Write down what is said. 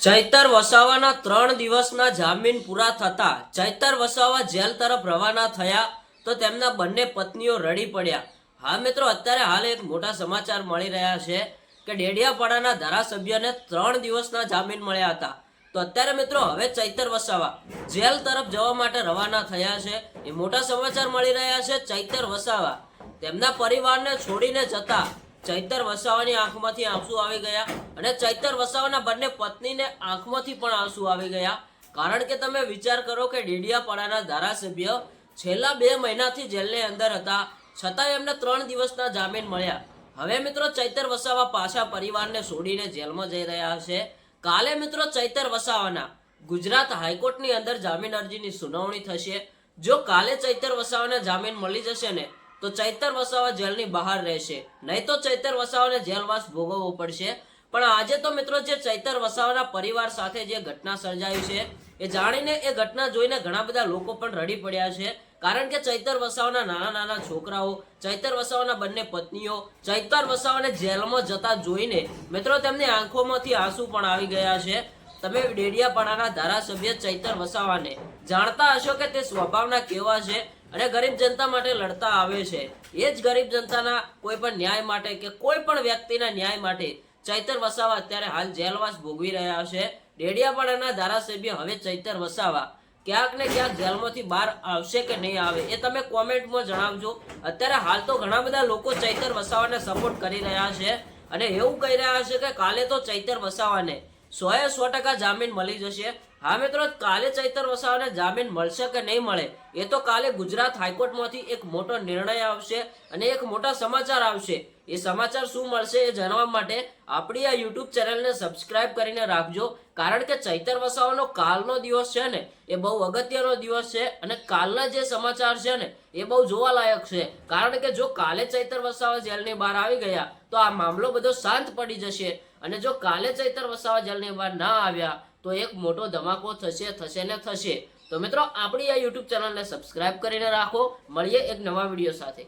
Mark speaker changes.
Speaker 1: ચૈતર વસાવાના 3 દિવસના જામીન પૂરા થતા ચૈતર વસાવા જેલ તરફ રવાના થયા તો તેમના બંને પત્નીઓ રડી પડ્યા। હા મિત્રો, અત્યારે હાલ એક મોટા સમાચાર મળી રહ્યા છે કે ડેડિયાપાડાના ધારાસભ્યને 3 દિવસના જામીન મળ્યા હતા। તો અત્યારે મિત્રો હવે ચૈતર વસાવા જેલ તરફ જવા માટે રવાના થયા છે। એ મોટા સમાચાર મળી રહ્યા છે। ચૈતર વસાવા તેમના પરિવારને છોડીને જતા ચૈતર વસાવાની આંખમાંથી આંસુ આવી ગયા અને ચૈતર વસાવાના બંને પત્નીને આંખમાંથી પણ આંસુ આવી ગયા। કારણ કે તમે વિચાર કરો કે ડેડિયાપાડાના ધારાસભ્ય છેલ્લા 2 મહિનાથી જેલની અંદર હતા, છતાંય એમને 3 દિવસના જામીન મળ્યા। હવે મિત્રો ચૈતર વસાવા પાછા પરિવારને છોડીને જેલમાં જઈ રહ્યા છે। કાલે મિત્રો ચૈતર વસાવાના ગુજરાત હાઈકોર્ટની અંદર જામીન અરજીની સુનાવણી થશે। જો કાલે ચૈતર વસાવાને જામીન મળી જશે ને તો ચૈતર વસાવા જેલની બહાર રહેશે, નહીં તો ચૈતર વસાવાને જેલવાસ ભોગવવો પડશે। પણ આજે તો મિત્રો જે ચૈતર વસાવાના પરિવાર સાથે જે ઘટના સર્જાઈ છે એ જાણીને, એ ઘટના જોઈને ઘણા બધા લોકો પણ રડી પડ્યા છે। કારણ કે ચૈતર વસાવાના નાના નાના છોકરાઓ, ચૈતર વસાવાના બંને પત્નીઓ ચૈતર વસાવાને જેલમાં જતા જોઈને મિત્રો તેમની આંખોમાંથી આંસુ પણ આવી ગયા છે। તમે ડેડિયાપાડાના ધારાસભ્ય ચૈતર વસાવાને જાણતા હશો કે તે સ્વભાવના કેવા છે અને ગરીબ જનતા માટે લડતા આવે છે। એ જ ગરીબ જનતાના કોઈ પણ ન્યાય માટે કે કોઈ પણ વ્યક્તિના ન્યાય માટે ચૈતર વસાવા અત્યારે હાલ જેલવાસ ભોગવી રહ્યા છે। ડેડિયાપાડાના ધારાસભ્ય હવે ચૈતર વસાવા ક્યાંક ને ક્યાંક જેલમાંથી બહાર આવશે કે નહીં આવે એ તમે કોમેન્ટમાં જણાવજો। અત્યારે હાલ તો ઘણા બધા લોકો ચૈતર વસાવાને સપોર્ટ કરી રહ્યા છે અને એવું કહી રહ્યા છે કે કાલે તો ચૈતર વસાવાને 100% જામીન મળી જશે। હા મિત્રો, કાલે ચૈતર વસાવાને જામીન મળશે કે નહીં મળે એ તો કાલે ગુજરાત હાઈકોર્ટમાંથી એક મોટો નિર્ણય આવશે અને એક મોટા સમાચાર આવશે। એ સમાચાર શું મળશે એ જાણવા માટે આપણી આ યુટ્યુબ ચેનલને સબસ્ક્રાઇબ કરીને રાખજો। કારણ કે ચૈતર વસાવાનો કાલનો દિવસ છે ને એ બહુ અગત્યનો દિવસ છે અને કાલના જે સમાચાર છે ને એ બહુ જોવાલાયક છે। કારણ કે જો કાલે ચૈતર વસાવા જેલની બહાર આવી ગયા તો આ મામલો બધો શાંત પડી જશે અને જો કાલે ચૈતર વસાવા જેલની બહાર ના આવ્યા તો એક મોટો ધમાકો થશે ને થશે। તો મિત્રો આપણી આ યુટ્યુબ ચેનલને સબસ્ક્રાઇબ કરીને રાખો। મળીએ એક નવા વિડીયો સાથે।